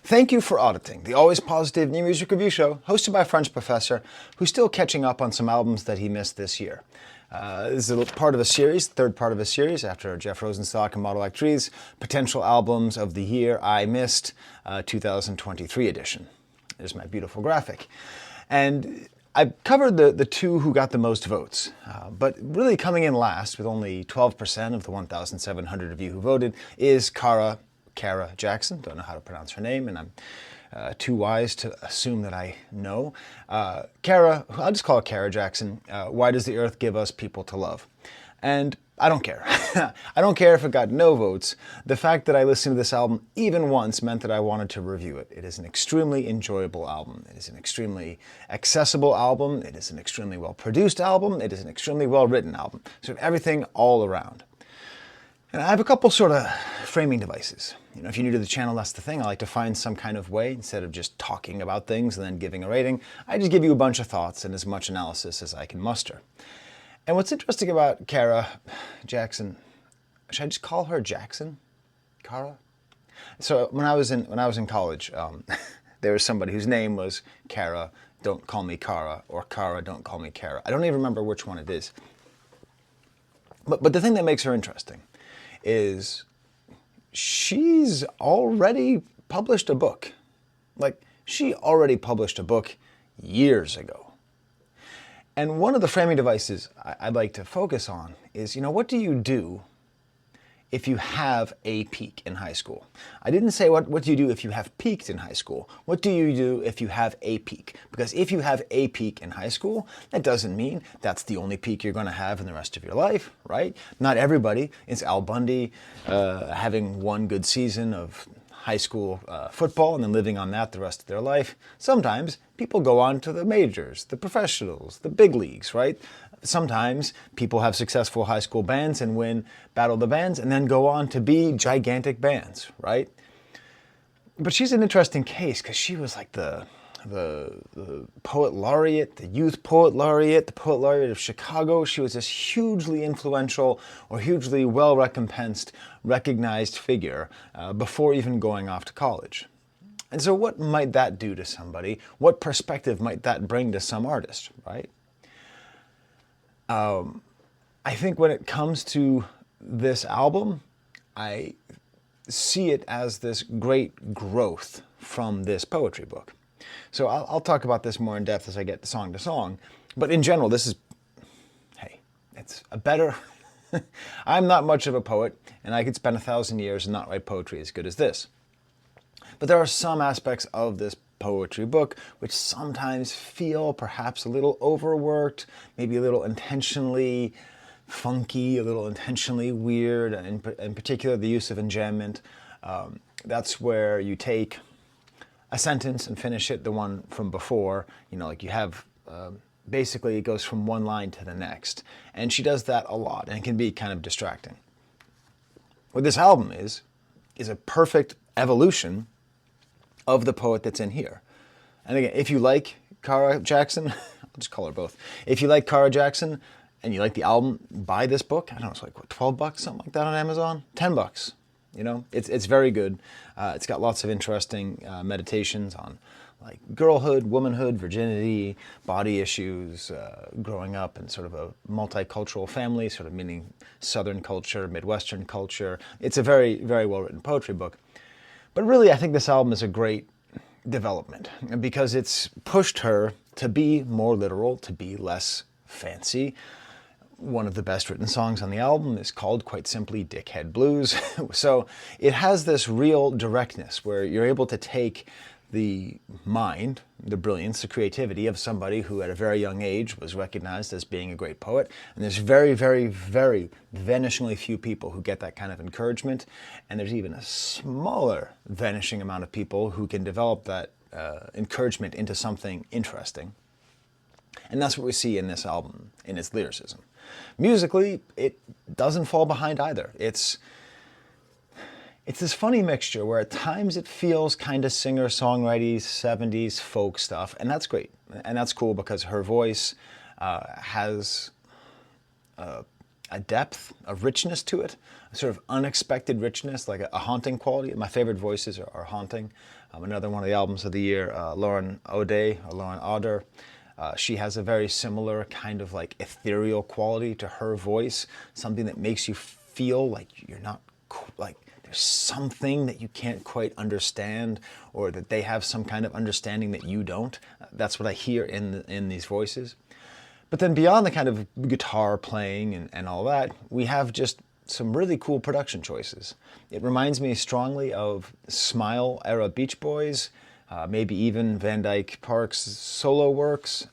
Thank you for auditing the always positive new music review show hosted by a French professor who's still catching up on some albums that he missed this year. This is a part of a series, third part of a series after Jeff Rosenstock and Model Actrice, potential albums of the year I missed, 2023 edition. There's my beautiful graphic. And I covered the two who got the most votes, but really coming in last with only 12% of the 1,700 of you who voted is Cara Jackson. Don't know how to pronounce her name, and I'm too wise to assume that I know. Cara, I'll just call her Cara Jackson. Why does the earth give us people to love? And I don't care. I don't care if it got no votes. The fact that I listened to this album even once meant that I wanted to review it. It is an extremely enjoyable album. It is an extremely accessible album. It is an extremely well-produced album. It is an extremely well-written album. So everything all around. And I have a couple sort of framing devices. You know, if you're new to the channel, that's the thing. I like to find some kind of way, instead of just talking about things and then giving a rating, I just give you a bunch of thoughts and as much analysis as I can muster. And what's interesting about Cara Jackson, should I just call her Jackson? Cara? So when I was in college, there was somebody whose name was Cara, don't call me Cara, or Cara, don't call me Cara. I don't even remember which one it is. But the thing that makes her interesting is she's already published a book. Like, she already published a book years ago. And one of the framing devices I'd like to focus on is, you know, what do you do if you have a peak in high school? I didn't say what do you do if you have peaked in high school. What do you do if you have a peak? Because if you have a peak in high school, that doesn't mean that's the only peak you're going to have in the rest of your life, right? Not everybody. It's Al Bundy having one good season of high school football and then living on that the rest of their life. Sometimes people go on to the majors, the professionals, the big leagues, right? Sometimes people have successful high school bands and win Battle of the Bands and then go on to be gigantic bands, right? But she's an interesting case because she was like the poet laureate, the youth poet laureate, the poet laureate of Chicago. She was this hugely influential or hugely well-recompensed, recognized figure before even going off to college. And so what might that do to somebody? What perspective might that bring to some artist, right? I think when it comes to this album, I see it as this great growth from this poetry book. So I'll talk about this more in depth as I get song to song. But in general, this is, hey, it's a better... I'm not much of a poet, and I could spend 1,000 years and not write poetry as good as this. But there are some aspects of this poetry book which sometimes feel perhaps a little overworked, maybe a little intentionally funky, a little intentionally weird, and in particular the use of enjambment. That's where you take a sentence and finish it the one from before. You know, like you have, basically it goes from one line to the next. And she does that a lot, and it can be kind of distracting. What this album is a perfect evolution of the poet that's in here. And again, if you like Cara Jackson, I'll just call her both. If you like Cara Jackson and you like the album, buy this book. I don't know, it's like, what, 12 bucks, something like that on Amazon? 10 bucks. You know, it's very good. It's got lots of interesting meditations on like girlhood, womanhood, virginity, body issues, growing up in sort of a multicultural family, sort of meaning Southern culture, Midwestern culture. It's a very, very well-written poetry book. But really, I think this album is a great development because it's pushed her to be more literal, to be less fancy. One of the best written songs on the album is called, quite simply, Dickhead Blues. So it has this real directness where you're able to take the mind, the brilliance, the creativity of somebody who at a very young age was recognized as being a great poet. And there's very, very, very vanishingly few people who get that kind of encouragement. And there's even a smaller vanishing amount of people who can develop that encouragement into something interesting. And that's what we see in this album, in its lyricism. Musically, it doesn't fall behind either. It's this funny mixture where at times it feels kind of singer-songwriting, 70s folk stuff, and that's great. And that's cool because her voice has a depth, a richness to it, a sort of unexpected richness, like a haunting quality. My favorite voices are haunting. Another one of the albums of the year, Lauren O'Day, or Lauren Oder. She has a very similar kind of like ethereal quality to her voice, something that makes you feel like you're not, like there's something that you can't quite understand, or that they have some kind of understanding that you don't. That's what I hear in these voices. But then beyond the kind of guitar playing and all that, we have just some really cool production choices. It reminds me strongly of Smile era Beach Boys, maybe even Van Dyke Park's solo works,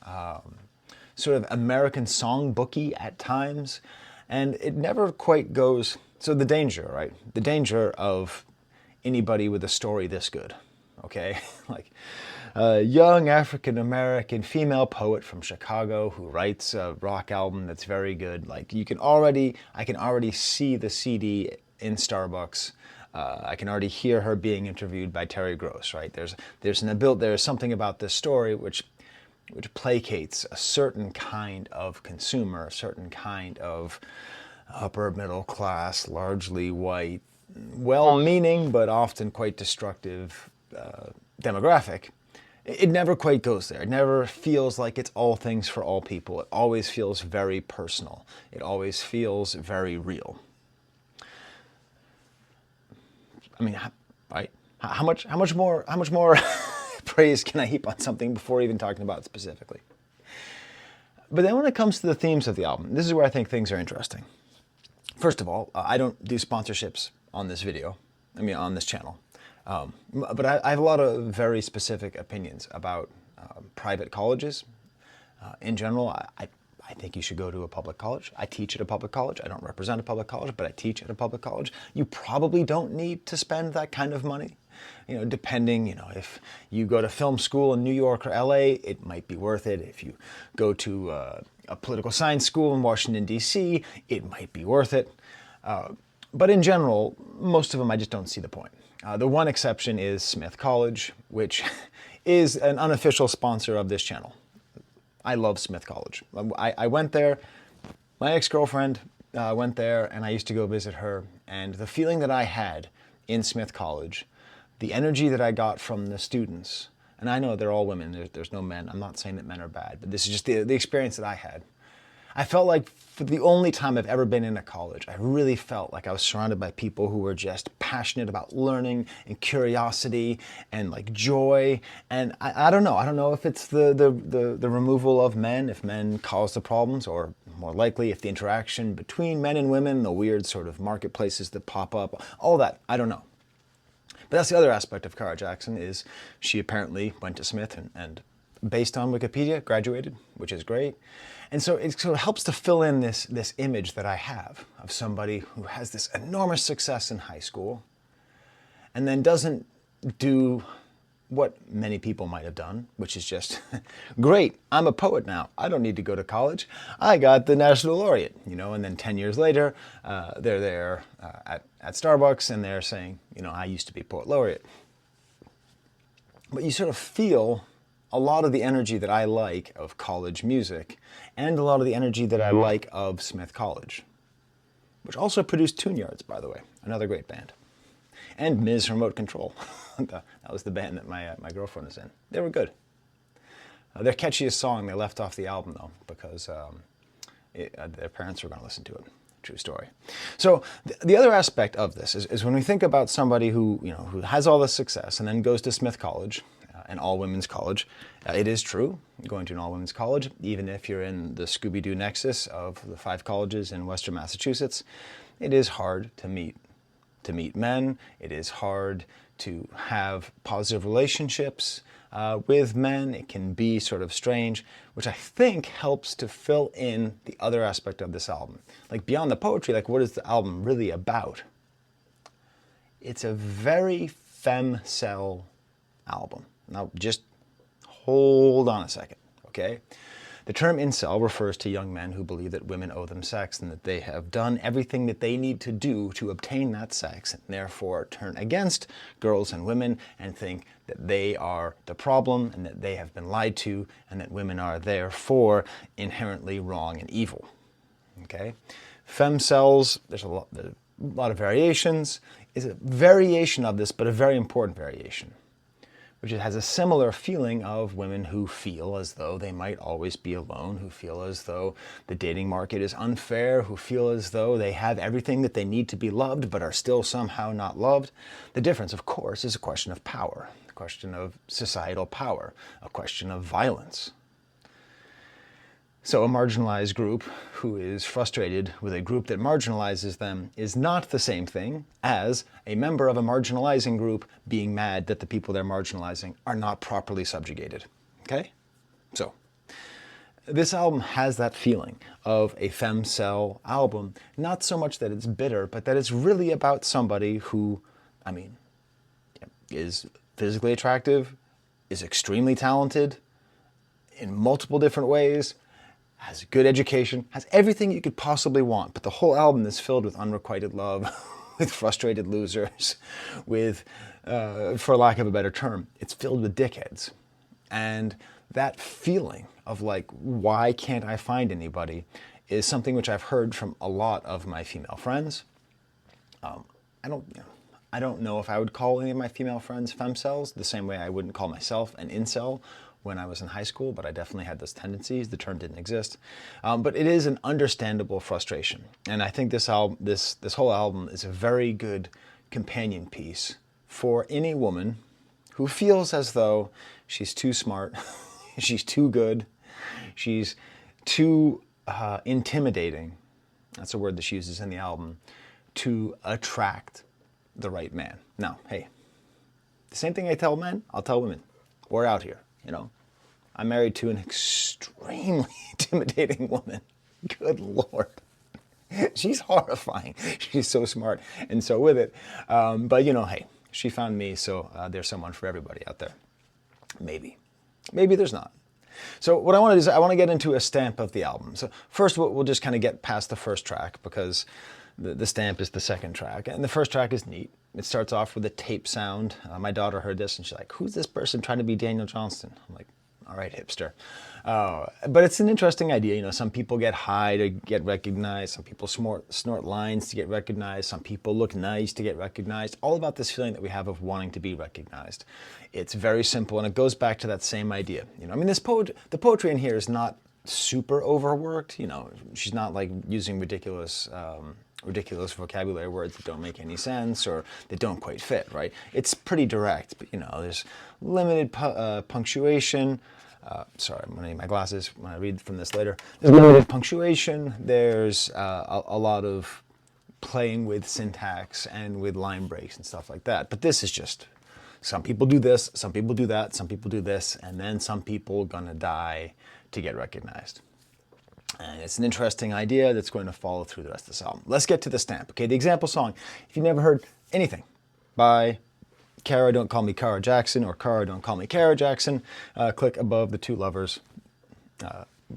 sort of American songbooky at times, and it never quite goes. So the danger, right? The danger of anybody with a story this good, okay? Like a young African-American female poet from Chicago who writes a rock album that's very good. Like I can already see the CD in Starbucks. I can already hear her being interviewed by Terry Gross, right? There's something about this story which placates a certain kind of consumer, a certain kind of upper middle class, largely white, well-meaning but often quite destructive demographic. It never quite goes there. It never feels like it's all things for all people. It always feels very personal. It always feels very real. I mean, right? How much more praise can I heap on something before even talking about it specifically? But then when it comes to the themes of the album, this is where I think things are interesting. First of all, I don't do sponsorships on this on this channel. But I have a lot of very specific opinions about private colleges. In general, I think you should go to a public college. I teach at a public college. I don't represent a public college, but I teach at a public college. You probably don't need to spend that kind of money. Depending, if you go to film school in New York or LA, it might be worth it. If you go to a political science school in Washington, D.C., it might be worth it. But in general, most of them, I just don't see the point. The one exception is Smith College, which is an unofficial sponsor of this channel. I love Smith College. I went there, my ex-girlfriend went there, and I used to go visit her. And the feeling that I had in Smith College, the energy that I got from the students, and I know they're all women, there's no men. I'm not saying that men are bad, but this is just the experience that I had. I felt like for the only time I've ever been in a college, I really felt like I was surrounded by people who were just passionate about learning and curiosity and like joy. And I don't know. I don't know if it's the removal of men, if men cause the problems, or more likely if the interaction between men and women, the weird sort of marketplaces that pop up, all that. I don't know. But that's the other aspect of Cara Jackson, is she apparently went to Smith and based on Wikipedia, graduated, which is great. And so it sort of helps to fill in this image that I have of somebody who has this enormous success in high school and then doesn't do what many people might have done, which is just, great, I'm a poet now. I don't need to go to college. I got the National Laureate, and then 10 years later, they're there at Starbucks and they're saying, I used to be Poet Laureate. But you sort of feel a lot of the energy that I like of college music and a lot of the energy that I like of Smith College, which also produced Tune Yards, by the way, another great band. And Ms. Remote Control. That was the band that my girlfriend is in. They were good. Their catchiest song they left off the album, though, because their parents were going to listen to it. True story. So the other aspect of this is when we think about somebody who has all this success and then goes to Smith College, an all-women's college. It is true, going to an all-women's college, even if you're in the Scooby-Doo nexus of the 5 colleges in Western Massachusetts, it is hard to meet men. It is hard to have positive relationships with men. It can be sort of strange, which I think helps to fill in the other aspect of this album. Like beyond the poetry, like what is the album really about? It's a very Femcel album. Now, just hold on a second, okay? The term incel refers to young men who believe that women owe them sex and that they have done everything that they need to do to obtain that sex, and therefore turn against girls and women and think that they are the problem and that they have been lied to and that women are therefore inherently wrong and evil, okay? Femcels, there's a lot of variations, is a variation of this, but a very important variation, which has a similar feeling of women who feel as though they might always be alone, who feel as though the dating market is unfair, who feel as though they have everything that they need to be loved but are still somehow not loved. The difference, of course, is a question of power, a question of societal power, a question of violence. So a marginalized group who is frustrated with a group that marginalizes them is not the same thing as a member of a marginalizing group being mad that the people they're marginalizing are not properly subjugated. Okay? So, this album has that feeling of a Femcel album, not so much that it's bitter, but that it's really about somebody who, is physically attractive, is extremely talented in multiple different ways, has good education, has everything you could possibly want, but the whole album is filled with unrequited love, with frustrated losers, with, for lack of a better term, it's filled with dickheads. And that feeling of like, why can't I find anybody, is something which I've heard from a lot of my female friends. I don't know if I would call any of my female friends femcels, the same way I wouldn't call myself an incel when I was in high school, but I definitely had those tendencies. The term didn't exist. But it is an understandable frustration. And I think this whole album is a very good companion piece for any woman who feels as though she's too smart, she's too good, she's too intimidating, that's a word that she uses in the album, to attract the right man. Now, hey, the same thing I tell men, I'll tell women. We're out here, I'm married to an extremely intimidating woman. Good Lord. She's horrifying. She's so smart and so with it. But hey, she found me, so there's someone for everybody out there. Maybe. Maybe there's not. So what I want to do is I want to get into a stamp of the album. So first we'll just kind of get past the first track because the stamp is the second track. And the first track is neat. It starts off with a tape sound. My daughter heard this and she's like, who's this person trying to be Daniel Johnston? I'm like, all right, hipster. But it's an interesting idea. Some people get high to get recognized. Some people snort lines to get recognized. Some people look nice to get recognized. All about this feeling that we have of wanting to be recognized. It's very simple, and it goes back to that same idea. The poetry in here is not super overworked. She's not like using ridiculous vocabulary words that don't make any sense or that don't quite fit, right? It's pretty direct, but there's limited punctuation. Sorry, I'm gonna need my glasses when I read from this later. There's limited punctuation. There's a lot of playing with syntax and with line breaks and stuff like that. But this is just, some people do this, some people do that, some people do this, and then some people gonna die to get recognized. And it's an interesting idea that's going to follow through the rest of this album. Let's get to the stamp. Okay, the example song. If you've never heard anything by Kara, Don't Call Me Kara Jackson, or Kara, Don't Call Me Kara Jackson, click above the two lovers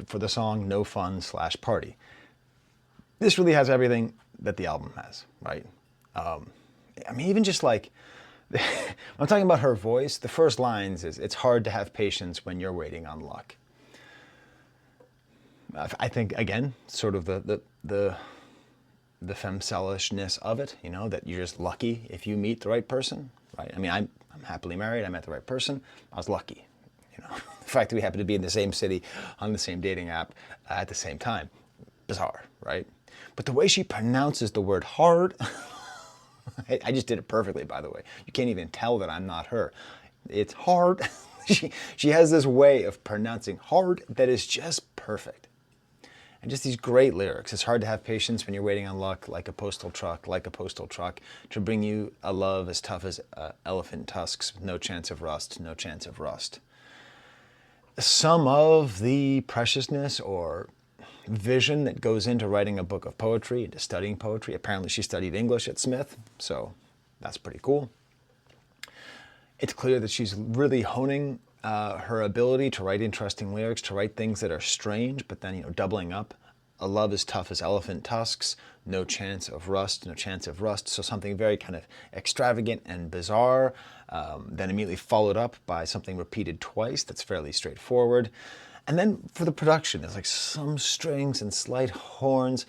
for the song No Fun / Party. This really has everything that the album has, right? Even just like, when I'm talking about her voice, the first lines is, it's hard to have patience when you're waiting on luck. I think, again, sort of the femcelishness of it, that you're just lucky if you meet the right person, right? I'm happily married, I met the right person, I was lucky. The fact that we happen to be in the same city on the same dating app at the same time, bizarre, right? But the way she pronounces the word hard, I just did it perfectly, by the way. You can't even tell that I'm not her. It's hard. She has this way of pronouncing hard that is just perfect. And just these great lyrics. It's hard to have patience when you're waiting on luck, like a postal truck, to bring you a love as tough as elephant tusks, no chance of rust, no chance of rust. Some of the preciousness or vision that goes into writing a book of poetry, into studying poetry. Apparently she studied English at Smith, so that's pretty cool. It's clear that she's really honing her ability to write interesting lyrics, to write things that are strange, but then, doubling up. A love as tough as elephant tusks, no chance of rust, no chance of rust. So something very kind of extravagant and bizarre, then immediately followed up by something repeated twice that's fairly straightforward. And then for the production, there's like some strings and slight horns.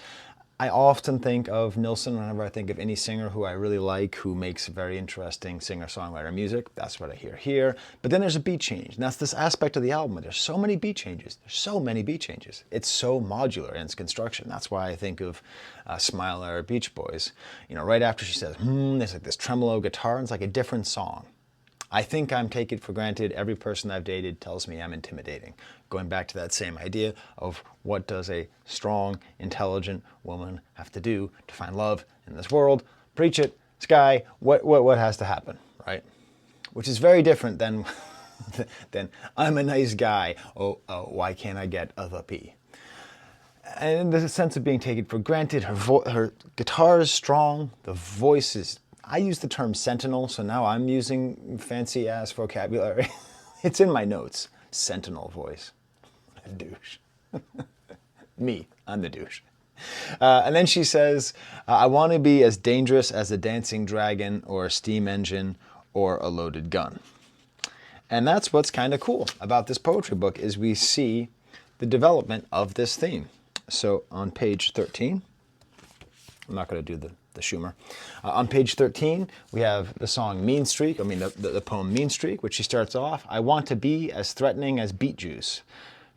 I often think of Nilsson whenever I think of any singer who I really like, who makes very interesting singer-songwriter music. That's what I hear here. But then there's a beat change, and that's this aspect of the album. There's so many beat changes. There's so many beat changes. It's so modular in its construction. That's why I think of Smile or Beach Boys. You know, right after she says, there's like this tremolo guitar, and it's like a different song. I think I'm taken for granted. Every person I've dated tells me I'm intimidating. Going back to that same idea of what does a strong, intelligent woman have to do to find love in this world? Preach it, Sky. What has to happen, right? Which is very different than I'm a nice guy. Oh, why can't I get the P? And the sense of being taken for granted. Her guitar is strong. The voice is. I use the term sentinel, so now I'm using fancy ass vocabulary. It's in my notes. Sentinel voice. A douche. Me, I'm the douche. And then she says, I want to be as dangerous as a dancing dragon or a steam engine or a loaded gun. And that's what's kind of cool about this poetry book is we see the development of this theme. So on page 13, I'm not going to do the Schumer. On page 13, we have the song Mean Streak, the poem Mean Streak, which she starts off, I want to be as threatening as beet juice,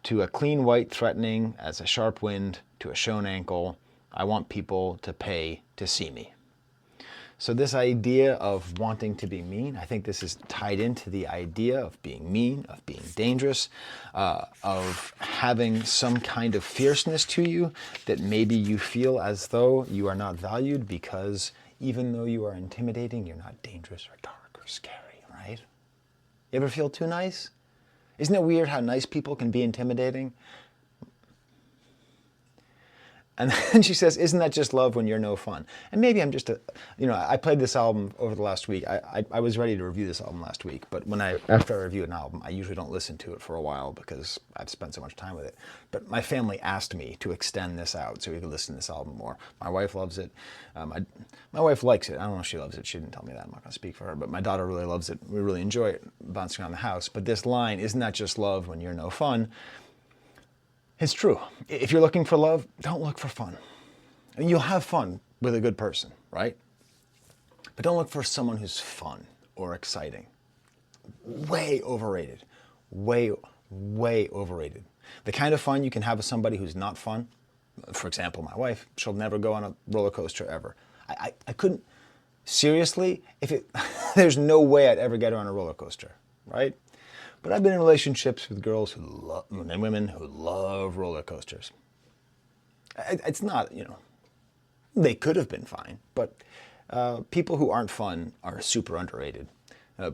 to a clean white threatening as a sharp wind, to a shown ankle. I want people to pay to see me. So this idea of wanting to be mean, I think this is tied into the idea of being mean, of being dangerous, of having some kind of fierceness to you that maybe you feel as though you are not valued because even though you are intimidating, you're not dangerous or dark or scary, right? You ever feel too nice? Isn't it weird how nice people can be intimidating? And then she says, isn't that just love when you're no fun? And maybe I'm just I played this album over the last week. I was ready to review this album last week, but after I review an album, I usually don't listen to it for a while because I've spent so much time with it. But my family asked me to extend this out so we could listen to this album more. My wife loves it. My wife likes it. I don't know if she loves it. She didn't tell me that. I'm not going to speak for her. But my daughter really loves it. We really enjoy it bouncing around the house. But this line, isn't that just love when you're no fun? It's true. If you're looking for love, don't look for fun. I mean, you'll have fun with a good person, right? But don't look for someone who's fun or exciting. Way overrated. Way overrated. The kind of fun you can have with somebody who's not fun, for example, my wife, she'll never go on a roller coaster ever. I couldn't, seriously, there's no way I'd ever get her on a roller coaster, right? But I've been in relationships with girls and women who love roller coasters. It's not, they could have been fine, but people who aren't fun are super underrated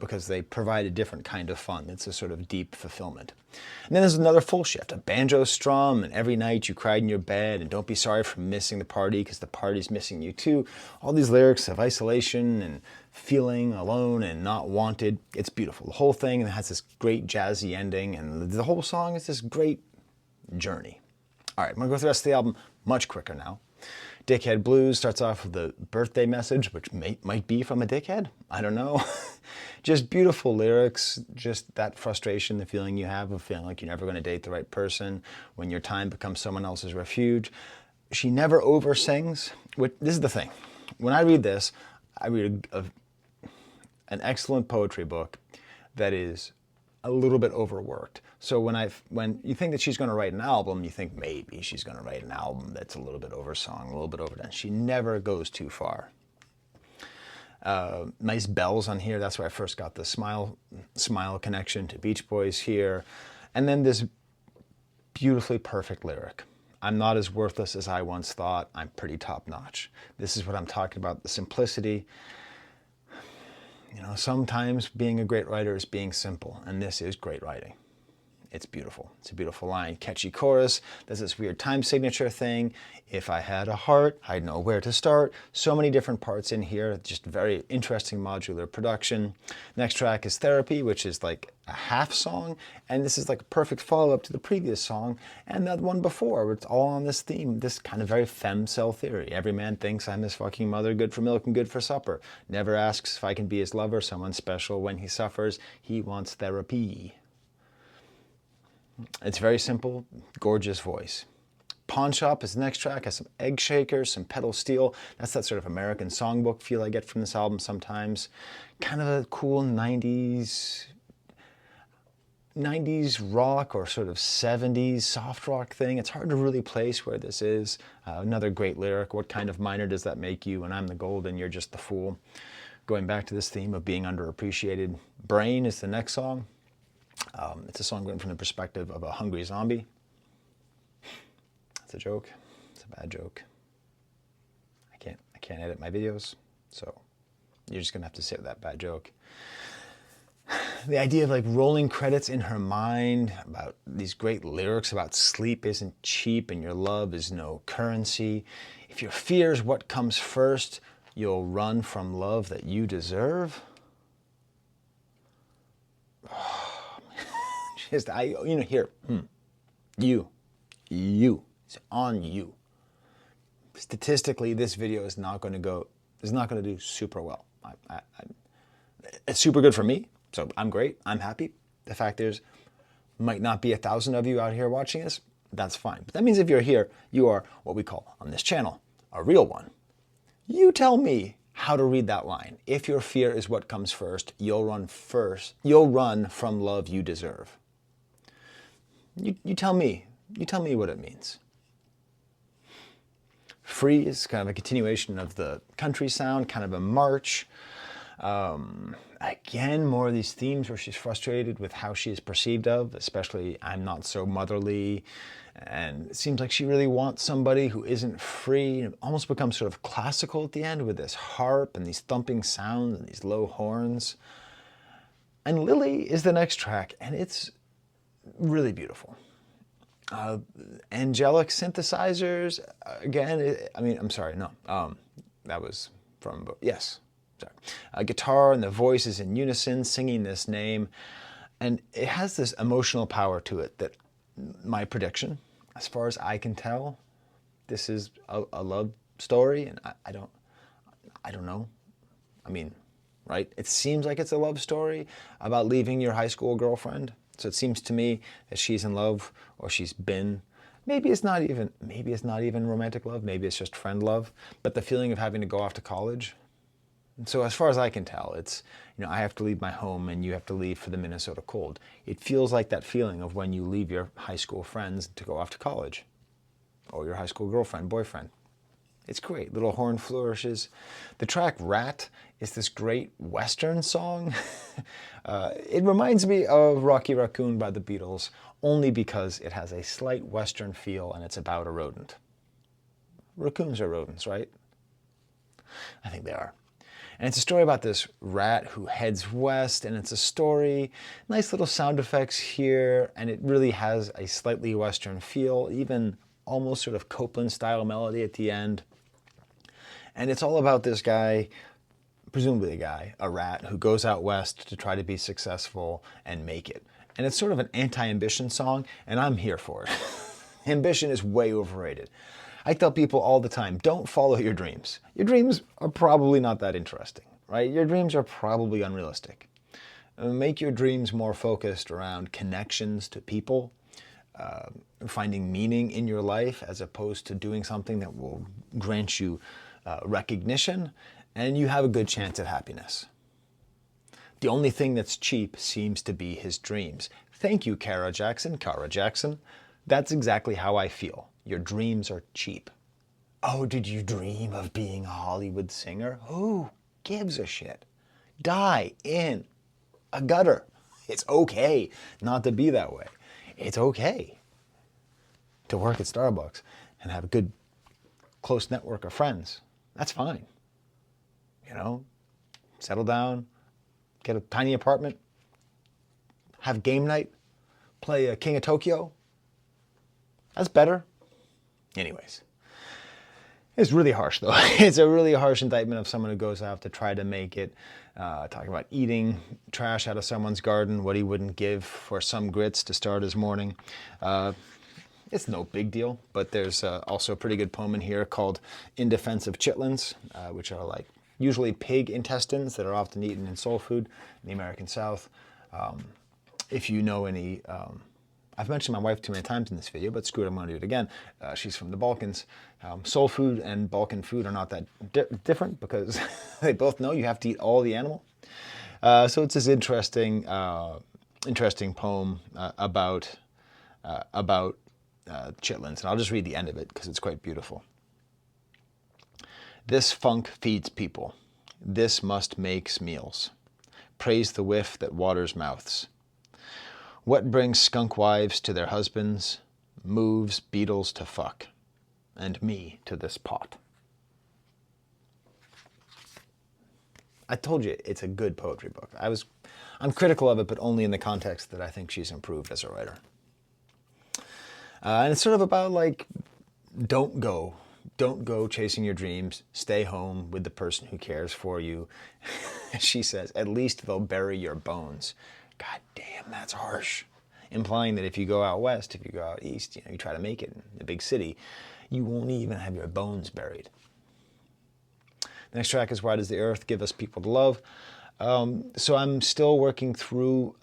because they provide a different kind of fun. It's a sort of deep fulfillment. And then there's another full shift, a banjo strum, and every night you cried in your bed, and don't be sorry for missing the party because the party's missing you too. All these lyrics of isolation and feeling alone and not wanted. It's beautiful. The whole thing has this great jazzy ending, and the whole song is this great journey. All right, I'm going to go through the rest of the album much quicker now. Dickhead Blues starts off with the birthday message, which might be from a dickhead. I don't know. Just beautiful lyrics, just that frustration, the feeling you have of feeling like you're never going to date the right person, when your time becomes someone else's refuge. She never oversins. This is the thing. When I read this, I read an excellent poetry book that is a little bit overworked. So when you think that she's going to write an album, you think maybe she's going to write an album that's a little bit oversung, a little bit overdone. She never goes too far. Nice bells on here. That's where I first got the smile connection to Beach Boys here. And then this beautifully perfect lyric. I'm not as worthless as I once thought. I'm pretty top notch. This is what I'm talking about, the simplicity. Sometimes being a great writer is being simple, and this is great writing. It's beautiful. It's a beautiful line. Catchy chorus. There's this weird time signature thing. If I had a heart, I'd know where to start. So many different parts in here. Just very interesting modular production. Next track is Therapy, which is like a half song. And this is like a perfect follow-up to the previous song and that one before, where it's all on this theme, this kind of very Femcel theory. Every man thinks I'm his fucking mother, good for milk and good for supper. Never asks if I can be his lover, someone special when he suffers. He wants therapy. It's very simple, gorgeous voice. Pawn Shop is the next track, has some egg shakers, some pedal steel. That's that sort of American songbook feel I get from this album sometimes. Kind of a cool 90s rock or sort of 70s soft rock thing. It's hard to really place where this is. Another great lyric, what kind of miner does that make you when I'm the gold and you're just the fool? Going back to this theme of being underappreciated. Brain is the next song. It's a song written from the perspective of a hungry zombie. It's a joke. It's a bad joke. I can't edit my videos, so you're just gonna have to sit with that bad joke. The idea of like rolling credits in her mind about these great lyrics about sleep isn't cheap and your love is no currency. If your fear is what comes first, you'll run from love that you deserve. Just you, it's on you. Statistically, this video is not going to do super well. It's super good for me, so I'm great. I'm happy. The fact is, might not be 1,000 of you out here watching this. That's fine. But that means if you're here, you are what we call on this channel a real one. You tell me how to read that line. If your fear is what comes first, you'll run from love you deserve. You tell me. You tell me what it means. Free is kind of a continuation of the country sound, kind of a march. Again, more of these themes where she's frustrated with how she is perceived of, especially I'm not so motherly. And it seems like she really wants somebody who isn't free. It almost becomes sort of classical at the end with this harp and these thumping sounds and these low horns. And Lily is the next track, and it's really beautiful. Angelic synthesizers, again, that was from, yes, sorry. A guitar and the voices in unison singing this name, and it has this emotional power to it that my prediction, as far as I can tell, this is a love story, and I don't know. I mean, right? It seems like it's a love story about leaving your high school girlfriend. So it seems to me that she's in love, or she's been. Maybe it's not even romantic love. Maybe it's just friend love. But the feeling of having to go off to college. And so as far as I can tell, it's, I have to leave my home and you have to leave for the Minnesota cold. It feels like that feeling of when you leave your high school friends to go off to college, or your high school girlfriend, boyfriend. It's great, little horn flourishes. The track Rat is this great Western song. It reminds me of Rocky Raccoon by the Beatles, only because it has a slight Western feel and it's about a rodent. Raccoons are rodents, right? I think they are. And it's a story about this rat who heads west, and it's a story, nice little sound effects here, and it really has a slightly Western feel, even almost sort of Copeland-style melody at the end. And it's all about this guy, presumably a rat, who goes out west to try to be successful and make it. And it's sort of an anti-ambition song, and I'm here for it. Ambition is way overrated. I tell people all the time, don't follow your dreams. Your dreams are probably not that interesting, right? Your dreams are probably unrealistic. Make your dreams more focused around connections to people, finding meaning in your life as opposed to doing something that will grant you recognition, and you have a good chance at happiness. The only thing that's cheap seems to be his dreams. Thank you, Kara Jackson. That's exactly how I feel. Your dreams are cheap. Oh, did you dream of being a Hollywood singer? Who gives a shit? Die in a gutter. It's okay not to be that way. It's okay to work at Starbucks and have a good, close network of friends. That's fine. Settle down, get a tiny apartment, have game night, play King of Tokyo. That's better. Anyways, it's really harsh though. It's a really harsh indictment of someone who goes out to try to make it, talking about eating trash out of someone's garden, what he wouldn't give for some grits to start his morning. It's no big deal, but there's also a pretty good poem in here called In Defense of Chitlins, which are like usually pig intestines that are often eaten in soul food in the American South. If you know any I've mentioned my wife too many times in this video, but screw it, I'm going to do it again. She's from the Balkans. Soul food and Balkan food are not that different because they both know you have to eat all the animal. So it's this interesting poem about chitlins, and I'll just read the end of it because it's quite beautiful. This funk feeds people. This must makes meals. Praise the whiff that waters mouths. What brings skunk wives to their husbands moves beetles to fuck, and me to this pot. I told you it's a good poetry book. I'm critical of it, but only in the context that I think she's improved as a writer. And it's sort of about like, don't go chasing your dreams. Stay home with the person who cares for you. She says, at least they'll bury your bones. God damn, that's harsh. Implying that if you go out west, if you go out east, you try to make it in the big city, you won't even have your bones buried. The next track is Why Does the Earth Give Us People to Love? So I'm still working through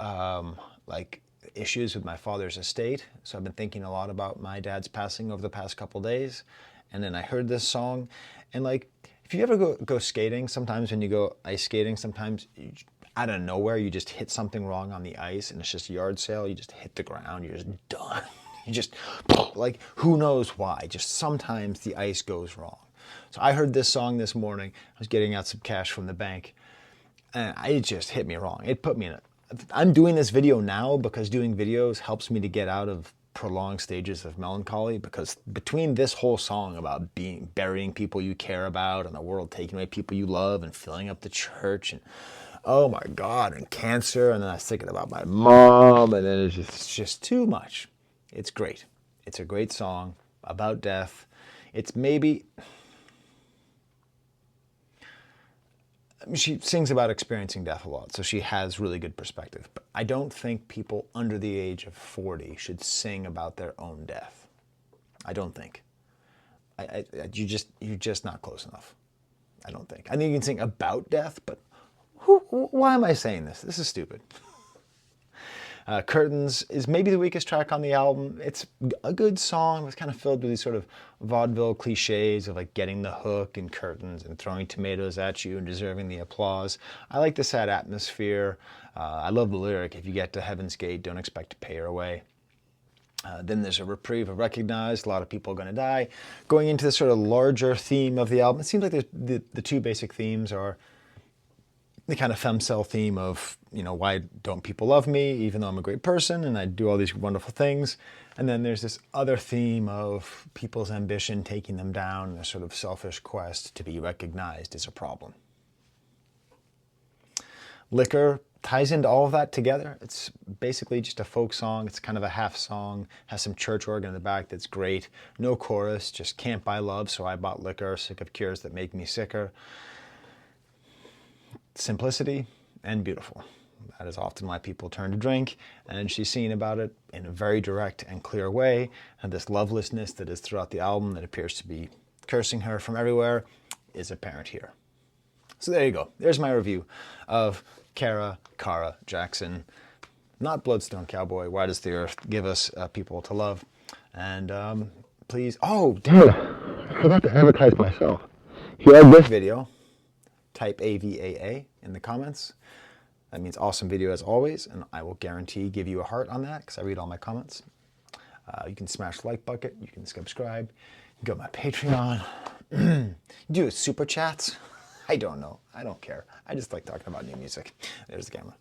like issues with my father's estate. So I've been thinking a lot about my dad's passing over the past couple days. And then I heard this song, and like, if you ever go skating, sometimes when you go ice skating, sometimes out of nowhere you just hit something wrong on the ice, and it's just a yard sale. You just hit the ground. You're just done. You just like, who knows why? Just sometimes the ice goes wrong. So I heard this song this morning. I was getting out some cash from the bank, and it just hit me wrong. It put me in a. I'm doing this video now because doing videos helps me to get out of prolonged stages of melancholy, because between this whole song about burying people you care about and the world taking away people you love and filling up the church and oh my God, and cancer, and then I was thinking about my mom, and then it's just too much. It's great. It's a great song about death. It's maybe, she sings about experiencing death a lot, so she has really good perspective. But I don't think people under the age of 40 should sing about their own death. I don't think. You're just not close enough. I don't think. I think you can sing about death, but why am I saying this? This is stupid. Curtains is maybe the weakest track on the album. It's a good song. It's kind of filled with these sort of vaudeville cliches of like getting the hook and curtains and throwing tomatoes at you and deserving the applause. I like the sad atmosphere. I love the lyric, if you get to heaven's gate, don't expect to pay her away. Then there's a reprieve of recognized, a lot of people are going to die. Going into the sort of larger theme of the album, it seems like the two basic themes are the kind of Femcel theme of, why don't people love me, even though I'm a great person and I do all these wonderful things. And then there's this other theme of people's ambition taking them down, and a sort of selfish quest to be recognized is a problem. Liquor ties into all of that together. It's basically just a folk song. It's kind of a half song, has some church organ in the back that's great. No chorus, just can't buy love, so I bought liquor, sick of cures that make me sicker. Simplicity and beautiful. That is often why people turn to drink, and she's singing about it in a very direct and clear way, and this lovelessness that is throughout the album that appears to be cursing her from everywhere is apparent here. So there you go. There's my review of Cara Jackson, not Bloodstone Cowboy. Why Does the Earth Give Us People to Love? And please, oh damn, I forgot to advertise myself. If you like this video, type AVAA in the comments. That means awesome video as always, and I will guarantee give you a heart on that because I read all my comments. You can smash the like bucket, you can subscribe, you can go to my Patreon, do super chats. I don't know, I don't care. I just like talking about new music. There's the camera.